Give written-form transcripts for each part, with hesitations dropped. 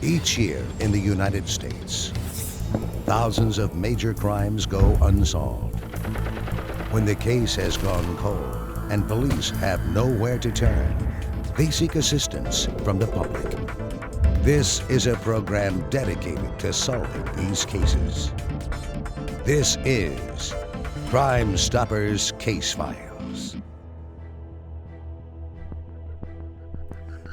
Each year in the United States, thousands of major crimes go unsolved. When the case has gone cold and police have nowhere to turn, they seek assistance from the public. This is a program dedicated to solving these cases. This is Crime Stoppers Case Files.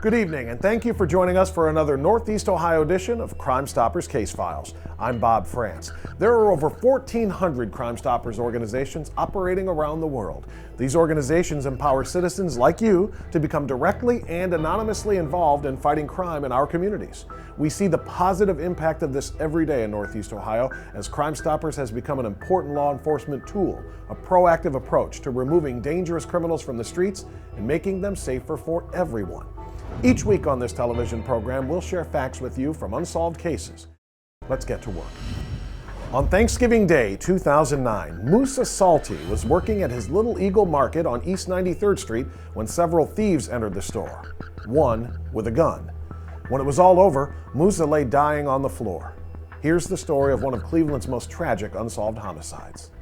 Good evening, and thank you for joining us for another Northeast Ohio edition of Crime Stoppers Case Files. I'm Bob Frantz. There are over 1,400 Crime Stoppers organizations operating around the world. These organizations empower citizens like you to become directly and anonymously involved in fighting crime in our communities. We see the positive impact of this every day in Northeast Ohio as Crime Stoppers has become an important law enforcement tool, a proactive approach to removing dangerous criminals from the streets and making them safer for everyone. Each week on this television program, we'll share facts with you from unsolved cases. Let's get to work. On Thanksgiving Day 2009, Moussa Salti was working at his Little Eagle Market on East 93rd Street when several thieves entered the store, one with a gun. When it was all over, Moussa lay dying on the floor. Here's the story of one of Cleveland's most tragic unsolved homicides.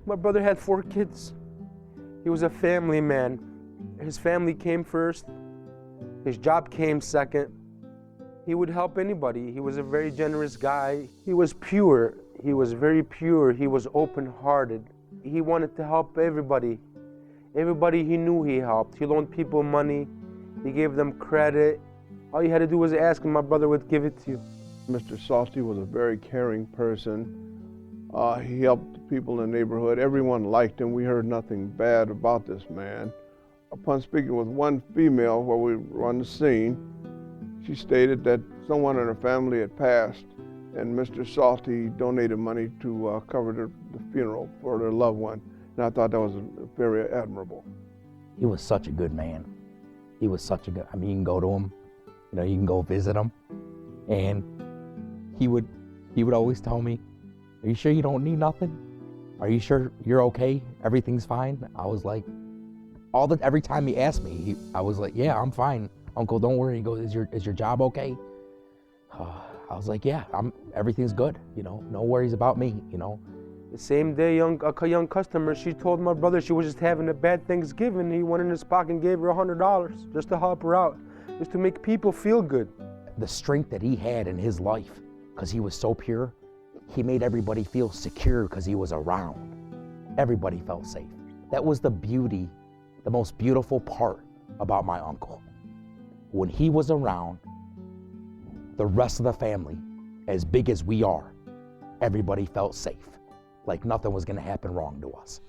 My brother had 4 kids. He was a family man. His family came first. His job came second. He would help anybody. He was a very generous guy. He was pure. He was very pure. He was open-hearted. He wanted to help everybody. Everybody he knew he helped. He loaned people money. He gave them credit. All you had to do was ask and my brother would give it to you. Mr. Salti was a very caring person. He helped people in the neighborhood. Everyone liked him. We heard nothing bad about this man. Upon speaking with one female while we were on the scene, she stated that someone in her family had passed and Mr. Salti donated money to cover the funeral for their loved one. And I thought that was very admirable. He was such a good man. He was such a good, you can go to him, you can go visit him. And he would always tell me, "Are you sure you don't need nothing? Are you sure you're okay? Everything's fine?" I was like, every time he asked me, I was like, "Yeah, I'm fine, Uncle, don't worry." He goes, is your job okay? I was like, "Yeah, everything's good, no worries about me, The same day, a young customer, she told my brother she was just having a bad Thanksgiving. He went in his pocket and gave her $100 just to help her out, just to make people feel good. The strength that he had in his life, because he was so pure, he made everybody feel secure because he was around. Everybody felt safe. That was the beauty, the most beautiful part about my uncle. When he was around, the rest of the family, as big as we are, everybody felt safe, like nothing was going to happen wrong to us.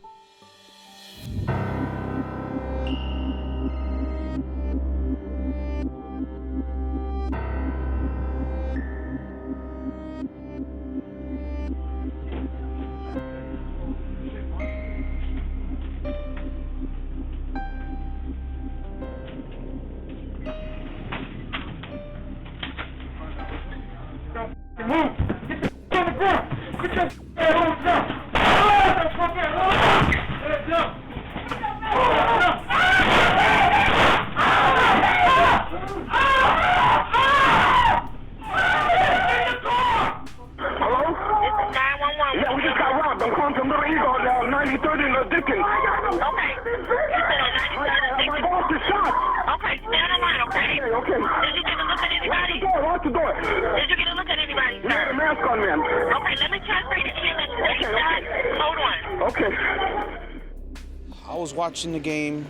I was watching the game,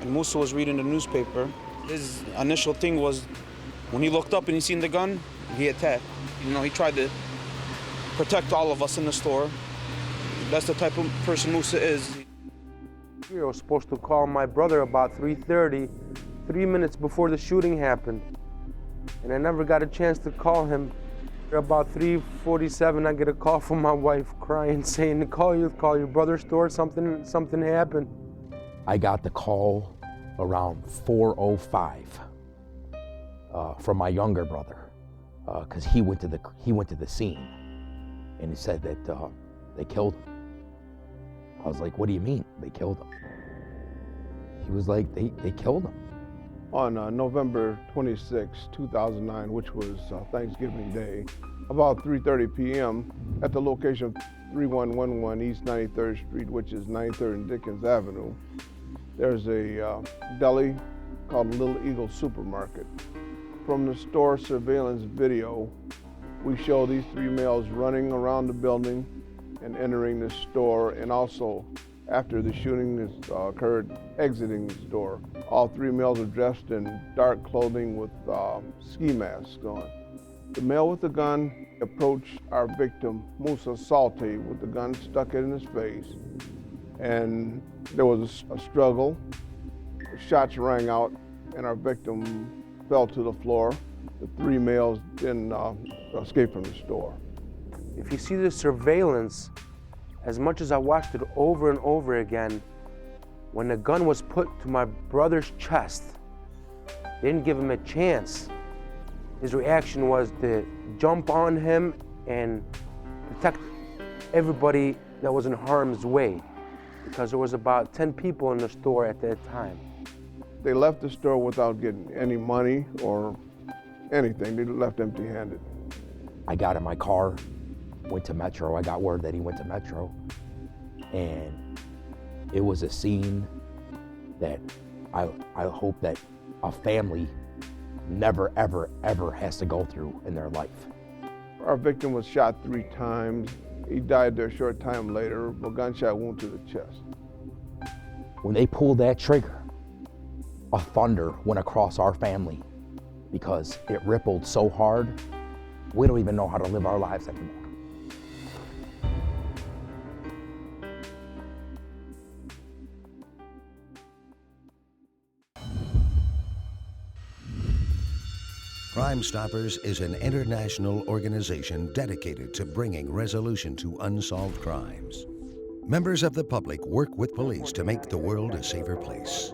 and Moussa was reading the newspaper. His initial thing was, when he looked up and he seen the gun, he attacked. He tried to protect all of us in the store. That's the type of person Moussa is. I was supposed to call my brother about 3:30, 3 minutes before the shooting happened. And I never got a chance to call him. About 3:47, I get a call from my wife crying, saying to call your brother's store, something happened. I got the call around 4:05 from my younger brother, because he went to the scene, and he said that they killed him. I was like, "What do you mean they killed him?" He was like, they killed him. On November 26, 2009, which was Thanksgiving Day, about 3:30 p.m. at the location of 3111 East 93rd Street, which is 93rd and Dickens Avenue, there's a deli called Little Eagle Supermarket. From the store surveillance video, we show these three males running around the building and entering the store, and also after the shooting occurred, exiting the store. All three males are dressed in dark clothing with ski masks on. The male with the gun approached our victim, Moussa Salti, with the gun stuck in his face, and there was a struggle. Shots rang out, and our victim fell to the floor. The three males then escaped from the store. If you see the surveillance, as much as I watched it over and over again, when the gun was put to my brother's chest, they didn't give him a chance. His reaction was to jump on him and protect everybody that was in harm's way, because there was about 10 people in the store at that time. They left the store without getting any money or anything. They left empty-handed. I got in my car, went to Metro. I got word that he went to Metro, and it was a scene that I hope that a family never, ever, ever has to go through in their life. Our victim was shot 3 times. He died there a short time later, a gunshot wound to the chest. When they pulled that trigger, a thunder went across our family because it rippled so hard, we don't even know how to live our lives anymore. Crime Stoppers is an international organization dedicated to bringing resolution to unsolved crimes. Members of the public work with police to make the world a safer place.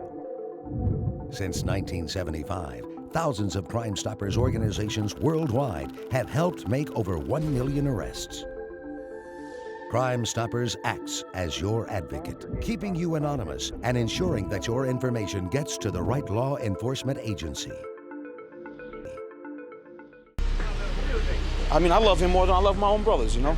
Since 1975, thousands of Crime Stoppers organizations worldwide have helped make over 1 million arrests. Crime Stoppers acts as your advocate, keeping you anonymous and ensuring that your information gets to the right law enforcement agency. I mean, I love him more than I love my own brothers, you know?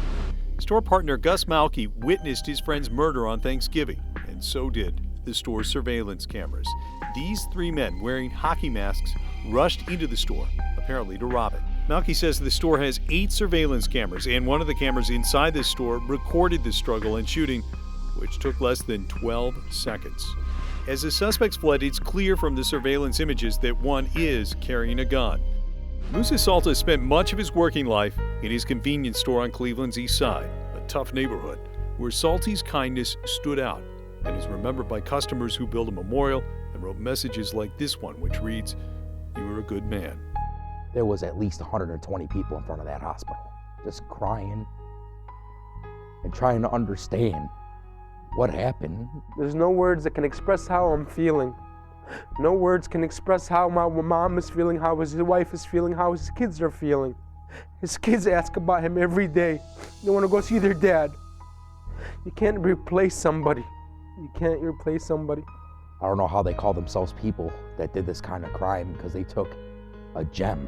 Store partner Gus Malky witnessed his friend's murder on Thanksgiving, and so did the store's surveillance cameras. These 3 men wearing hockey masks rushed into the store, apparently to rob it. Malky says the store has 8 surveillance cameras, and one of the cameras inside the store recorded the struggle and shooting, which took less than 12 seconds. As the suspects fled, it's clear from the surveillance images that one is carrying a gun. Moussa Salti spent much of his working life in his convenience store on Cleveland's East Side, a tough neighborhood where Salti's kindness stood out and is remembered by customers who built a memorial and wrote messages like this one, which reads, "You were a good man." There was at least 120 people in front of that hospital, just crying and trying to understand what happened. There's no words that can express how I'm feeling. No words can express how my mom is feeling, how his wife is feeling, how his kids are feeling. His kids ask about him every day. They want to go see their dad. You can't replace somebody. You can't replace somebody. I don't know how they call themselves people that did this kind of crime, because they took a gem.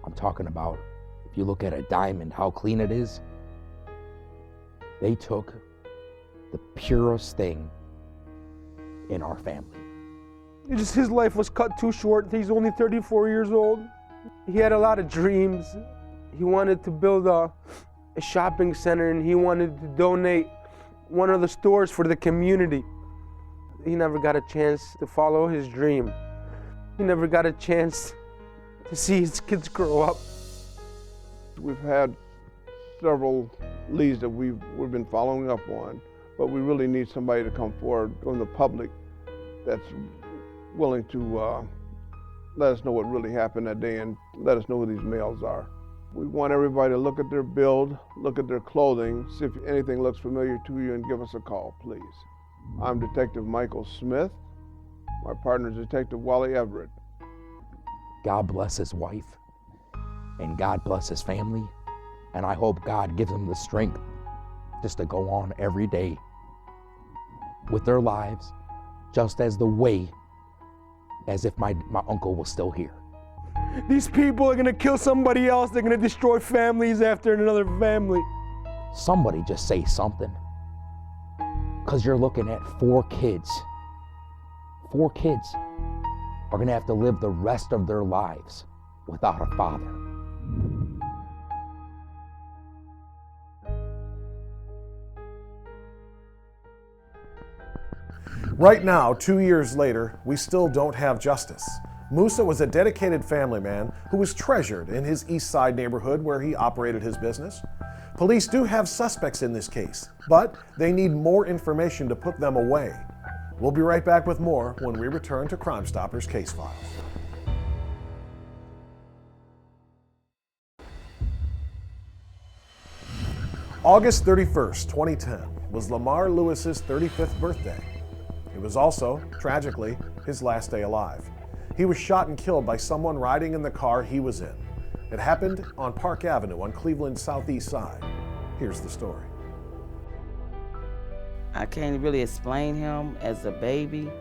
I'm talking about, if you look at a diamond, how clean it is. They took the purest thing in our family. His life was cut too short. He's only 34 years old. He had a lot of dreams. He wanted to build a shopping center, and he wanted to donate one of the stores for the community. He never got a chance to follow his dream. He never got a chance to see his kids grow up. We've had several leads that we've been following up on, but we really need somebody to come forward from the public that's willing to let us know what really happened that day and let us know who these males are. We want everybody to look at their build, look at their clothing, see if anything looks familiar to you, and give us a call, please. I'm Detective Michael Smith. My partner is Detective Wally Everett. God bless his wife, and God bless his family, and I hope God gives them the strength just to go on every day with their lives, just as the way as if my uncle was still here. These people are gonna kill somebody else. They're gonna destroy families after another family. Somebody just say something. Because you're looking at 4 kids. 4 kids are gonna have to live the rest of their lives without a father. Right now, 2 years later, we still don't have justice. Moussa was a dedicated family man who was treasured in his East Side neighborhood where he operated his business. Police do have suspects in this case, but they need more information to put them away. We'll be right back with more when we return to Crime Stoppers Case Files. August 31st, 2010 was Lamar Lewis's 35th birthday. It was also, tragically, his last day alive. He was shot and killed by someone riding in the car he was in. It happened on Park Avenue on Cleveland's southeast side. Here's the story. I can't really explain him as a baby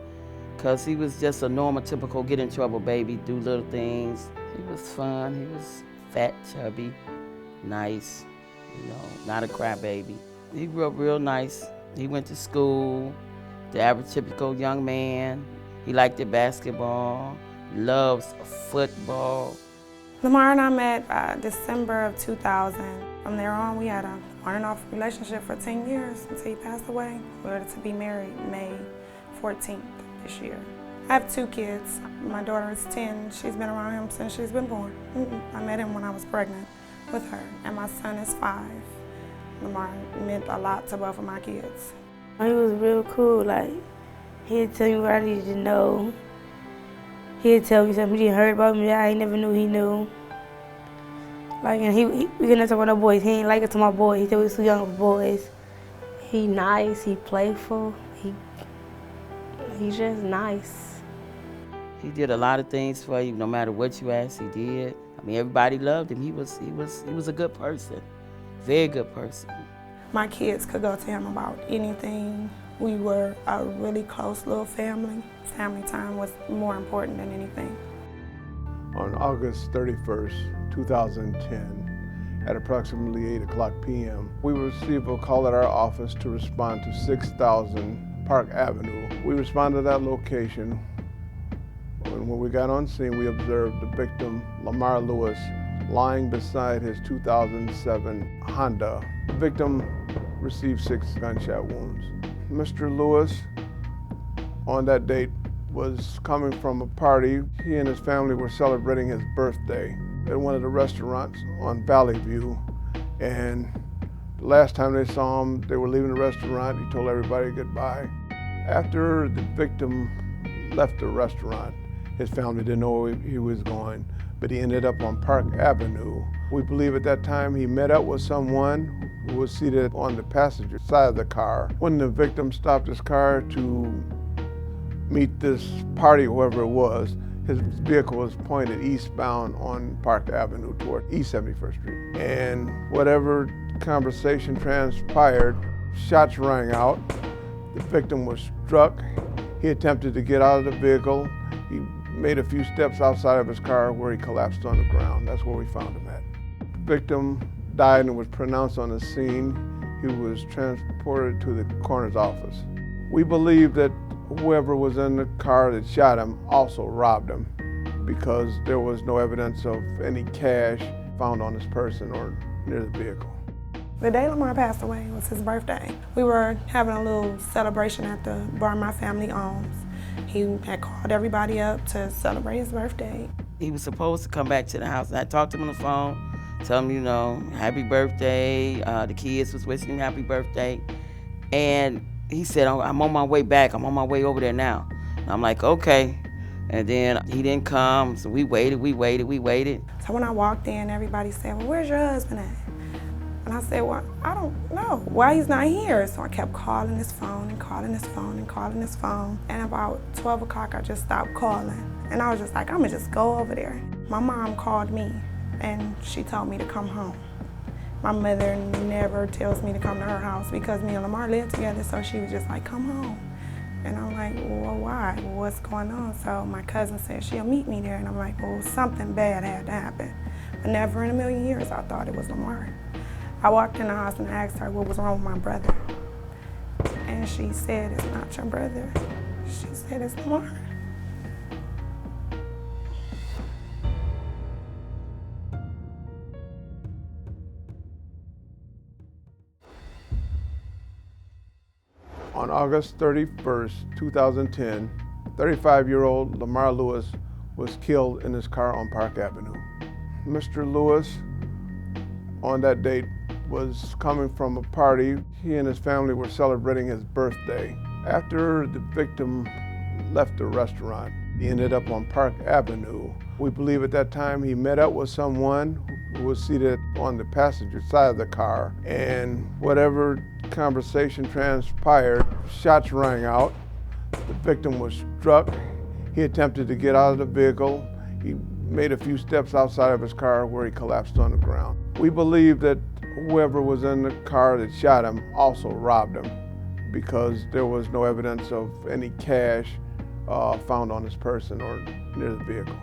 because he was just a normal, typical get in trouble baby, do little things. He was fun. He was fat, chubby, nice, not a crybaby. He grew up real nice. He went to school, the average typical young man. He liked the basketball, loves football. Lamar and I met December of 2000. From there on, we had a on and off relationship for 10 years until he passed away. We were to be married May 14th this year. I have 2 kids. My daughter is 10. She's been around him since she's been born. I met him when I was pregnant with her, and my son is 5. Lamar meant a lot to both of my kids. He was real cool. Like, he'd tell me what I needed to know. He'd tell me something he didn't heard about me that I never knew he knew. Like, and we couldn't talk about no boys. He ain't like it to my boys. He said we was too young for boys. He nice, he playful, he's just nice. He did a lot of things for you, no matter what you asked, he did. I mean, everybody loved him. He was a good person, very good person. My kids could go to him about anything. We were a really close little family. Family time was more important than anything. On August 31st, 2010, at approximately 8:00 p.m., we received a call at our office to respond to 6000 Park Avenue. We responded to that location, and when we got on scene, we observed the victim, Lamar Lewis, lying beside his 2007 Honda. The victim received 6 gunshot wounds. Mr. Lewis, on that date, was coming from a party. He and his family were celebrating his birthday at one of the restaurants on Valley View. And the last time they saw him, they were leaving the restaurant. He told everybody goodbye. After the victim left the restaurant, his family didn't know where he was going, but he ended up on Park Avenue. We believe at that time he met up with someone who was seated on the passenger side of the car. When the victim stopped his car to meet this party, whoever it was, his vehicle was pointed eastbound on Park Avenue toward East 71st Street. And whatever conversation transpired, shots rang out. The victim was struck. He attempted to get out of the vehicle. He made a few steps outside of his car where he collapsed on the ground. That's where we found him at. The victim died and was pronounced on the scene. He was transported to the coroner's office. We believe that whoever was in the car that shot him also robbed him because there was no evidence of any cash found on this person or near the vehicle. The day Lamar passed away was his birthday. We were having a little celebration at the bar my family owns. He had called everybody up to celebrate his birthday. He was supposed to come back to the house, and I talked to him on the phone, tell him, happy birthday. The kids was wishing him happy birthday. And he said, oh, I'm on my way back. I'm on my way over there now. And I'm like, okay. And then he didn't come, so we waited. So when I walked in, everybody said, well, where's your husband at? And I said, well, I don't know why he's not here. So I kept calling his phone and calling his phone and calling his phone. And about 12 o'clock, I just stopped calling. And I was just like, I'm gonna just go over there. My mom called me and she told me to come home. My mother never tells me to come to her house because me and Lamar live together, so she was just like, come home. And I'm like, well, why? Well, what's going on? So my cousin said she'll meet me there, and I'm like, well, something bad had to happen. But never in a million years I thought it was Lamar. I walked in the house and asked her what was wrong with my brother. And she said, it's not your brother. She said, it's Lamar. On August 31st, 2010, 35-year-old Lamar Lewis was killed in his car on Park Avenue. Mr. Lewis, on that date, was coming from a party. He and his family were celebrating his birthday. After the victim left the restaurant, he ended up on Park Avenue. We believe at that time he met up with someone who was seated on the passenger side of the car, and whatever conversation transpired, shots rang out. The victim was struck. He attempted to get out of the vehicle. He made a few steps outside of his car where he collapsed on the ground. We believe that whoever was in the car that shot him also robbed him, because there was no evidence of any cash found on his person or near the vehicle.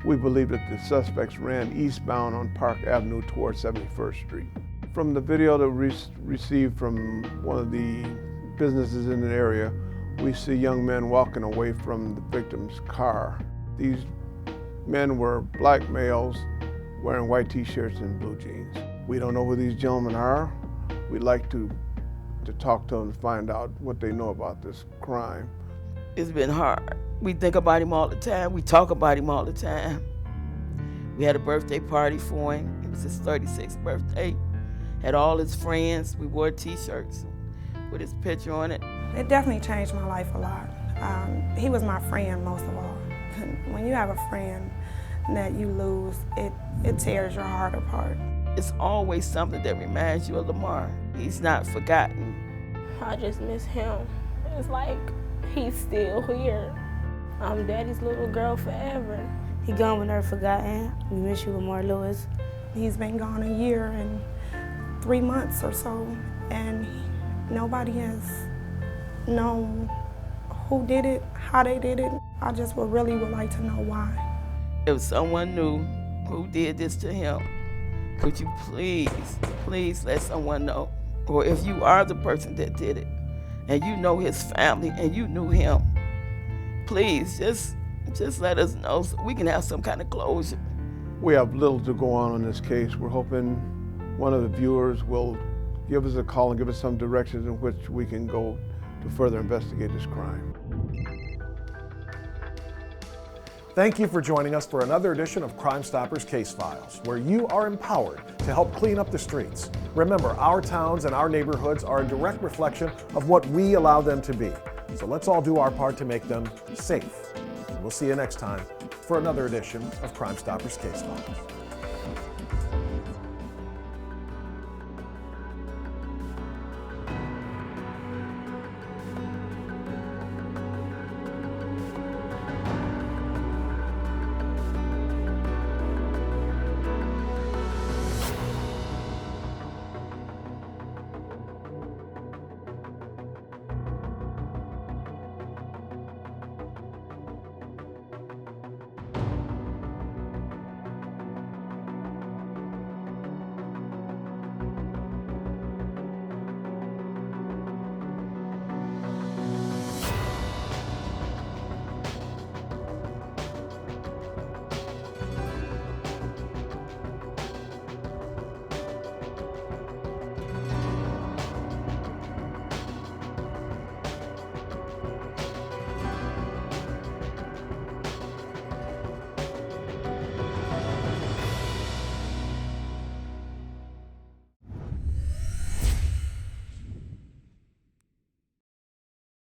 We believe that the suspects ran eastbound on Park Avenue towards 71st Street. From the video that we received from one of the businesses in the area, we see young men walking away from the victim's car. These men were black males wearing white t-shirts and blue jeans. We don't know who these gentlemen are. We'd like to talk to them to find out what they know about this crime. It's been hard. We think about him all the time. We talk about him all the time. We had a birthday party for him. It was his 36th birthday. Had all his friends. We wore t-shirts with his picture on it. It definitely changed my life a lot. He was my friend most of all. When you have a friend that you lose, it tears your heart apart. It's always something that reminds you of Lamar. He's not forgotten. I just miss him. It's like he's still here. I'm daddy's little girl forever. He gone but never forgotten. We miss you, Lamar Lewis. He's been gone a year and 3 months or so, and nobody has known who did it, how they did it. I just would like to know why. If someone knew who did this to him, could you please let someone know? Or if you are the person that did it, and you know his family, and you knew him, please just let us know so we can have some kind of closure. We have little to go on this case. We're hoping one of the viewers will give us a call and give us some directions in which we can go to further investigate this crime. Thank you for joining us for another edition of Crime Stoppers Case Files, where you are empowered to help clean up the streets. Remember, our towns and our neighborhoods are a direct reflection of what we allow them to be. So let's all do our part to make them safe. And we'll see you next time for another edition of Crime Stoppers Case Files.